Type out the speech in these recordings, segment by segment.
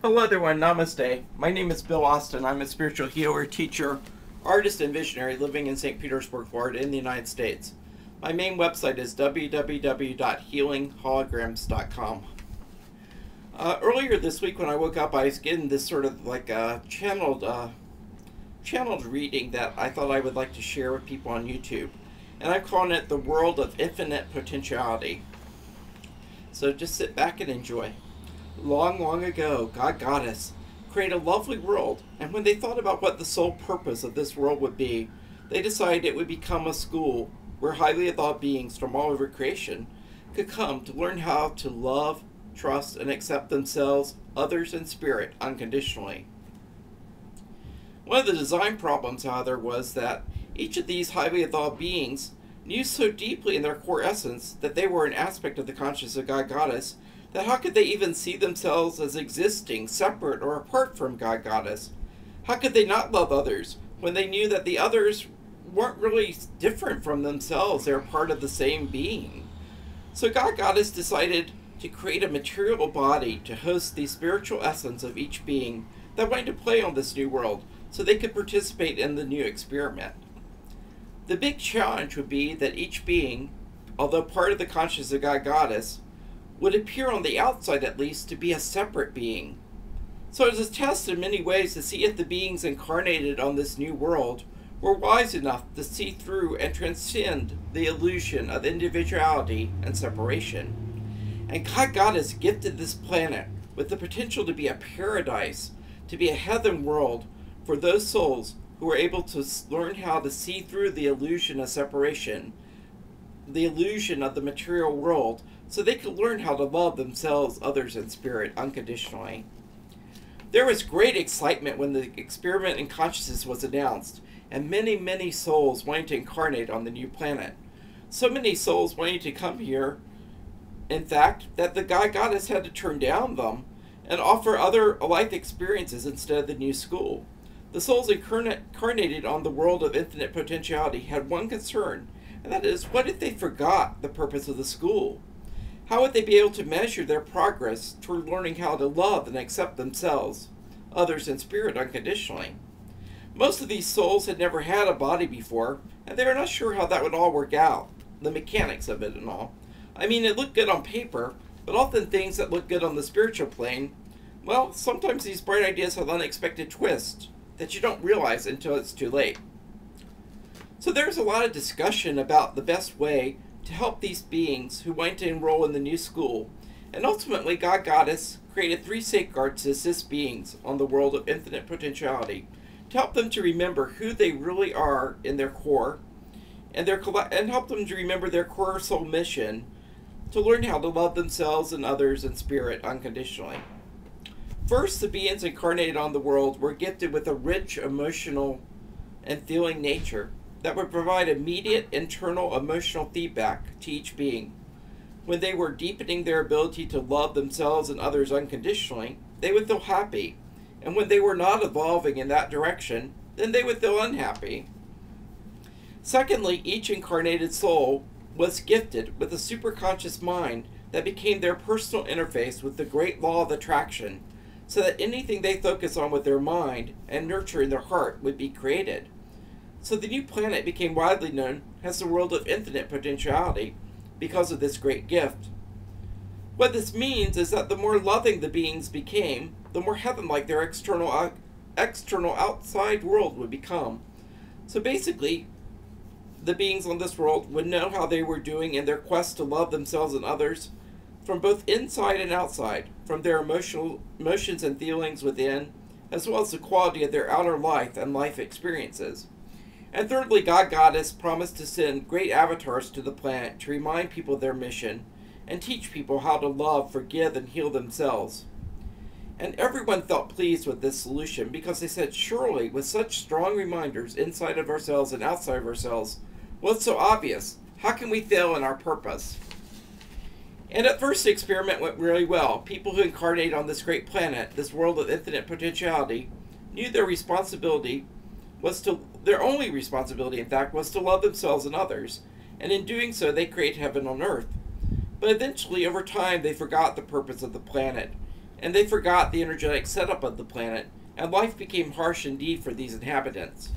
Hello everyone, namaste. My name is Bill Austin. I'm a spiritual healer, teacher, artist, and visionary living in St. Petersburg, Florida in the United States. My main website is www.healingholograms.com. Earlier this week when I woke up, I was getting this sort of like a channeled reading that I thought I would like to share with people on YouTube. And I'm calling it The World of Infinite Potentiality. So just sit back and enjoy. Long, long ago, God Goddess created a lovely world, and when they thought about what the sole purpose of this world would be, they decided it would become a school where highly evolved beings from all over creation could come to learn how to love, trust, and accept themselves, others, and spirit unconditionally. One of the design problems, however, was that each of these highly evolved beings knew so deeply in their core essence that they were an aspect of the consciousness of God Goddess that how could they even see themselves as existing separate or apart from God Goddess? How could they not love others when they knew that the others weren't really different from themselves? They're part of the same being. So God Goddess decided to create a material body to host the spiritual essence of each being that wanted to play on this new world so they could participate in the new experiment. The big challenge would be that each being, although part of the consciousness of God Goddess, would appear on the outside at least to be a separate being. So it was a test in many ways to see if the beings incarnated on this new world were wise enough to see through and transcend the illusion of individuality and separation. And God Goddess gifted this planet with the potential to be a paradise, to be a heaven world for those souls who were able to learn how to see through the illusion of separation, the illusion of the material world, so they could learn how to love themselves, others, and spirit unconditionally. There was great excitement when the experiment in consciousness was announced, and many, many souls wanted to incarnate on the new planet. So many souls wanted to come here, in fact, that the God Goddess had to turn down them and offer other life experiences instead of the new school. The souls incarnated on the world of infinite potentiality had one concern, and that is, what if they forgot the purpose of the school? How would they be able to measure their progress toward learning how to love and accept themselves, others, and spirit unconditionally? Most of these souls had never had a body before, and they were not sure how that would all work out, the mechanics of it and all. I mean, it looked good on paper, but often things that look good on the spiritual plane, well, sometimes these bright ideas have unexpected twists that you don't realize until it's too late. So there's a lot of discussion about the best way to help these beings who wanted to enroll in the new school, and ultimately God Goddess created 3 safeguards to assist beings on the world of infinite potentiality, to help them to remember who they really are in their core, and help them to remember their core soul mission, to learn how to love themselves and others and spirit unconditionally. First, the beings incarnated on the world were gifted with a rich emotional and feeling nature that would provide immediate internal emotional feedback to each being. When they were deepening their ability to love themselves and others unconditionally, they would feel happy. And when they were not evolving in that direction, then they would feel unhappy. Secondly, each incarnated soul was gifted with a superconscious mind that became their personal interface with the great law of attraction, so that anything they focus on with their mind and nurture in their heart would be created. So the new planet became widely known as the world of infinite potentiality because of this great gift. What this means is that the more loving the beings became, the more heaven-like their external outside world would become. So basically, the beings on this world would know how they were doing in their quest to love themselves and others from both inside and outside, from their emotions and feelings within, as well as the quality of their outer life and life experiences. And thirdly, God Goddess promised to send great avatars to the planet to remind people of their mission and teach people how to love, forgive, and heal themselves. And everyone felt pleased with this solution because they said, surely, with such strong reminders inside of ourselves and outside of ourselves, what's so obvious? How can we fail in our purpose? And at first the experiment went really well. People who incarnated on this great planet, this world of infinite potentiality, knew their only responsibility, in fact, was to love themselves and others, and in doing so they create heaven on earth. But eventually, over time, they forgot the purpose of the planet, and they forgot the energetic setup of the planet, and life became harsh indeed for these inhabitants.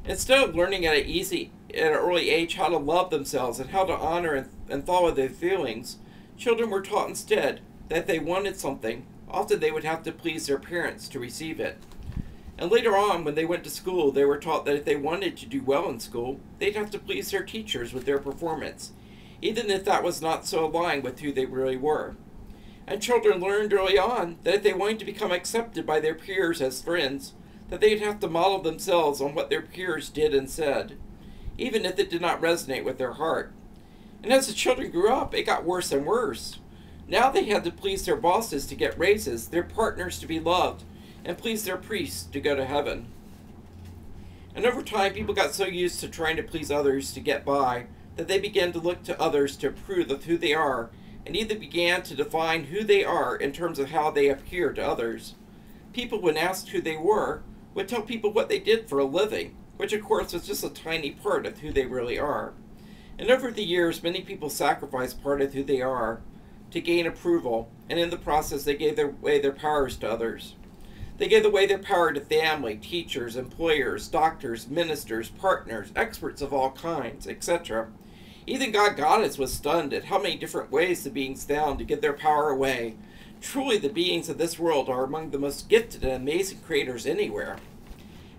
Instead of learning at an early age how to love themselves and how to honor and follow their feelings, children were taught instead that if they wanted something, often they would have to please their parents to receive it. And later on, when they went to school, they were taught that if they wanted to do well in school, they'd have to please their teachers with their performance, even if that was not so aligned with who they really were. And children learned early on that if they wanted to become accepted by their peers as friends, that they'd have to model themselves on what their peers did and said, even if it did not resonate with their heart. And as the children grew up, it got worse and worse. Now they had to please their bosses to get raises, their partners to be loved, and please their priests to go to heaven. And over time, people got so used to trying to please others to get by that they began to look to others to approve of who they are, and either began to define who they are in terms of how they appear to others. People, when asked who they were, would tell people what they did for a living, which of course was just a tiny part of who they really are. And over the years, many people sacrificed part of who they are to gain approval, and in the process they gave away their powers to others. They gave away their power to family, teachers, employers, doctors, ministers, partners, experts of all kinds, etc. Even God Goddess was stunned at how many different ways the beings found to give their power away. Truly, the beings of this world are among the most gifted and amazing creators anywhere.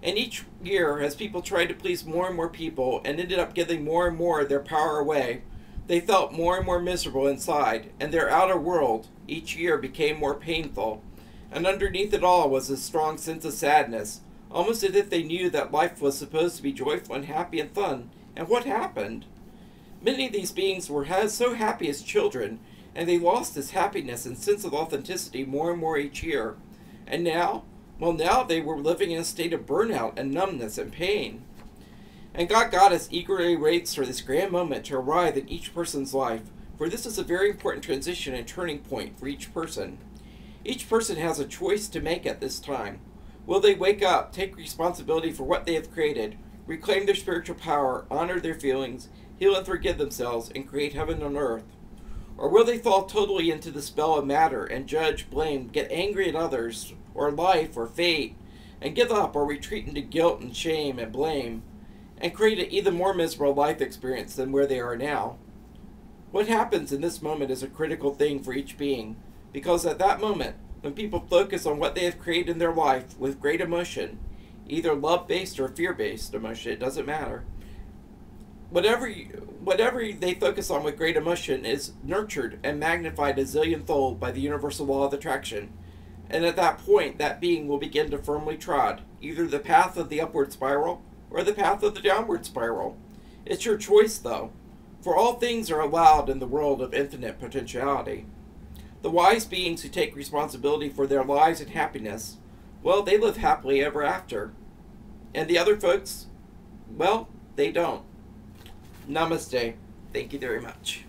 And each year, as people tried to please more and more people and ended up giving more and more of their power away, they felt more and more miserable inside, and their outer world each year became more painful. And underneath it all was a strong sense of sadness, almost as if they knew that life was supposed to be joyful and happy and fun. And what happened? Many of these beings were so happy as children, and they lost this happiness and sense of authenticity more and more each year. And now? Well, now they were living in a state of burnout and numbness and pain. And God Goddess eagerly waits for this grand moment to arrive in each person's life, for this is a very important transition and turning point for each person. Each person has a choice to make at this time. Will they wake up, take responsibility for what they have created, reclaim their spiritual power, honor their feelings, heal and forgive themselves, and create heaven on earth? Or will they fall totally into the spell of matter and judge, blame, get angry at others, or life, or fate, and give up or retreat into guilt and shame and blame, and create an even more miserable life experience than where they are now? What happens in this moment is a critical thing for each being, because at that moment, when people focus on what they have created in their life with great emotion, either love-based or fear-based emotion, it doesn't matter, whatever they focus on with great emotion is nurtured and magnified a zillionfold by the universal law of attraction. And at that point, that being will begin to firmly trod either the path of the upward spiral or the path of the downward spiral. It's your choice, though, for all things are allowed in the world of infinite potentiality. The wise beings who take responsibility for their lives and happiness, well, they live happily ever after. And the other folks, well, they don't. Namaste. Thank you very much.